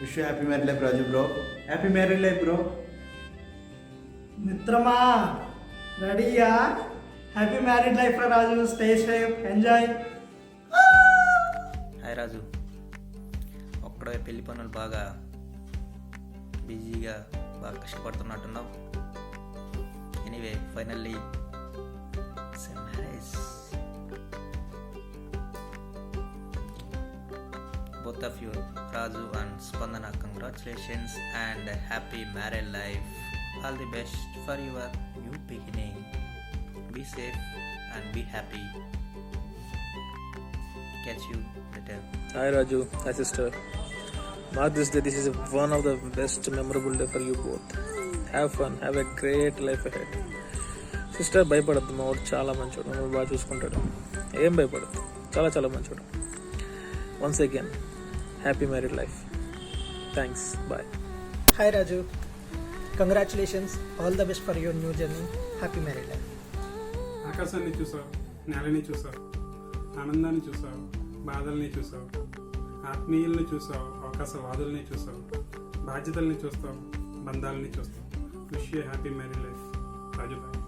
Wish happy married life Raju bro. Happy married life bro. మిత్రమా రెడీయా? Happy married life రా Raju. Stay safe, enjoy. Hi Raju, ఒక్కడే పెళ్లి పనులు బాగా బిజీగా బాగా కష్టపడుతున్నట్టున్నావు. Anyway finally marriage. Both of you, Raju and Spandana, congratulations and happy married life. All the best for your new beginning. Be safe and be happy. Catch you later. Hi Raju, hi sister. Mark this day. This is one of the best memorable day for you both. Have fun, have a great life ahead. Sister భయపడద్దు, మా వాడు చాలా మంచోడు, మమ్మల్ని బాగా చూసుకుంటాడు. ఏం భయపడద్దు, చాలా చాలా మంచోడు. Once again happy married life. Thanks, bye. Hi Raju, congratulations, all the best for your new journey. Happy married life. ఆకాశాన్ని చూసావు, నేలని చూసావు, ఆనందాన్ని చూసావు, బాధల్ని చూసావు, ఆత్మీయుల్ని చూసావు, అవకాశవాదుల్ని చూసావు, బాధ్యతల్ని చూస్తావు, బంధాలని చూస్తావు. Wish you happy married life Raju bhai.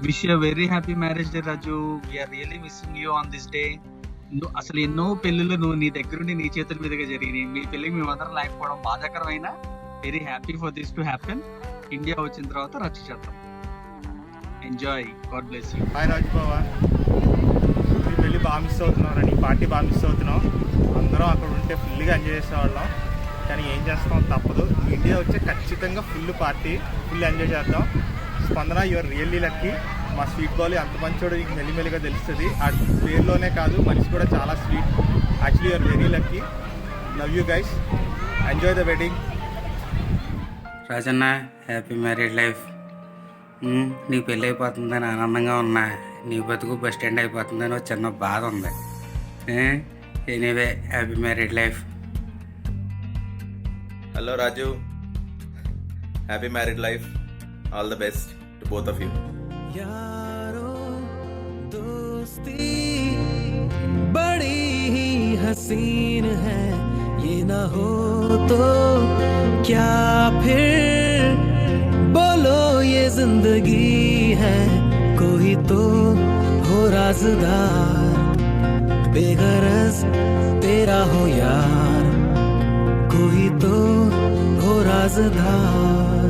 Wish you very happy marriage day Raju. We are really missing you on this day. అసలు ఎన్నో పెళ్ళిళ్ళు నువ్వు నీ దగ్గరుండి నీ చేతుల మీదుగా జరిగినాయి. మీ పెళ్ళికి మేమందరం లేకపోవడం బాధాకరమైన. Very happy for this to happen. India వచ్చిన తర్వాత రచ్చ చేద్దాం. Enjoy, God bless you. Hi Raju బావా, నీ పెళ్ళి బాగా మిస్ అవుతున్నావు, నీ పార్టీ బాగా మిస్ అవుతున్నావు. అందరం అక్కడ ఉంటే ఫుల్గా ఎంజాయ్ చేసేవాళ్ళం, కానీ ఏం చేస్తాం, తప్పదు. ఇండియా వచ్చే ఖచ్చితంగా ఫుల్ పార్టీ, ఫుల్ ఎంజాయ్ చేద్దాం. స్పందన, యువర్ రియల్లీ లక్కీ. మా స్వీట్ బాల్ అంత మంచోడు నీకు మెల్లిమెల్లిగా తెలుస్తుంది. ఆ పేరులోనే కాదు, మనిషి కూడా చాలా sweet. Actually your very lucky. Love you guys, enjoy the wedding. Rajanna, happy married life. నీకు పెళ్ళి అయిపోతుందని ఆనందంగా ఉన్నా, నీ బతుకు బస్ స్టాండ్ అయిపోతుందని ఒక చిన్న బాధ ఉంది. Anyway happy married life. Hello Raju, happy married life. All the best to both of you. यारो दोस्ती बड़ी ही हसीन है, ये ना हो तो क्या फिर बोलो ये जिंदगी है. कोई तो हो राज़दार, बेगरज तेरा हो यार. कोई तो हो राज़दार.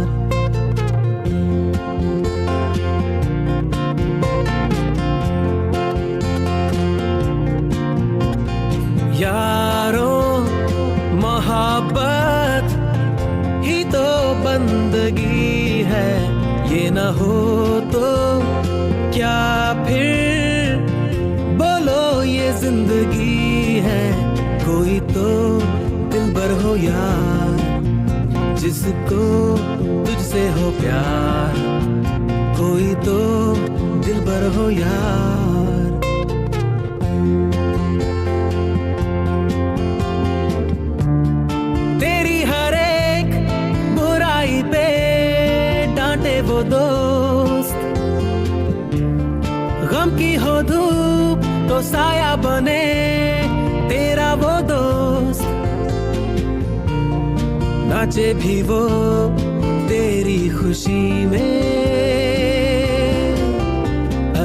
यारों मोहब्बत ही तो बंदगी है, ये न हो तो क्या फिर बोलो ये जिंदगी है. कोई तो दिलबर हो यार, जिसको तुझसे हो प्यार. कोई तो दिलबर हो यार. वो दोस्त गम की हो धूप तो साया बने, तेरा वो दोस्त नाचे भी वो तेरी खुशी में.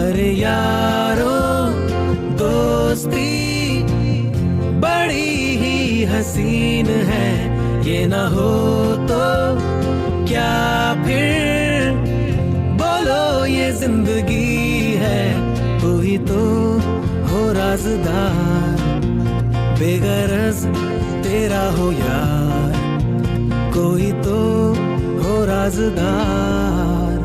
अरे यारो दोस्ती बड़ी ही हसीन है, ये ना हो तो क्या फिर बोलो ये जिंदगी है. कोई तो हो राज़दार, बेगरज तेरा हो यार. कोई तो हो राज़दार.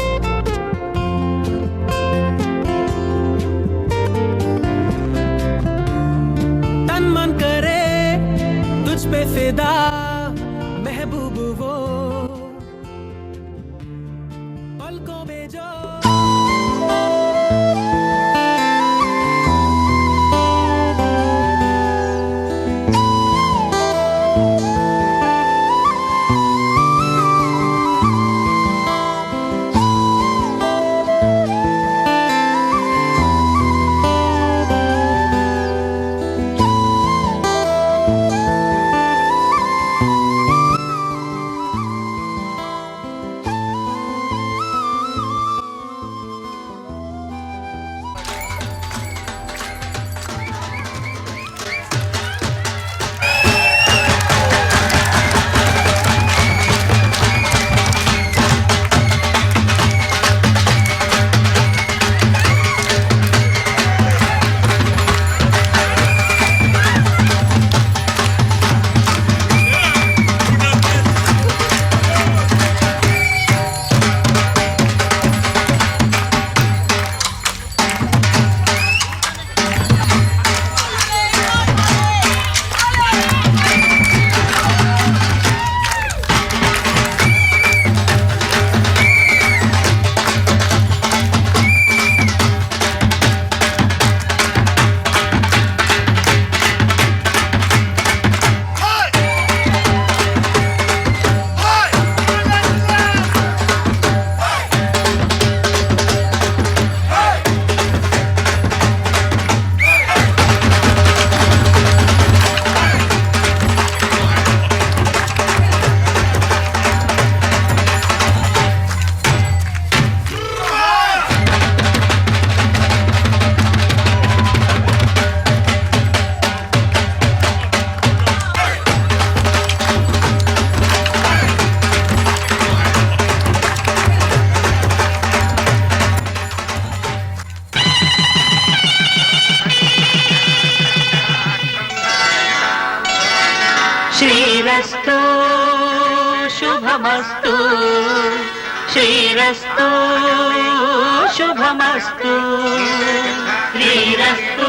तन मन करे तुझ पे फिदा, महबूब वो पलकों में जो. శ్రీరస్తు శుభమస్తు శ్రీరస్తు శుభమస్తు శ్రీరస్తు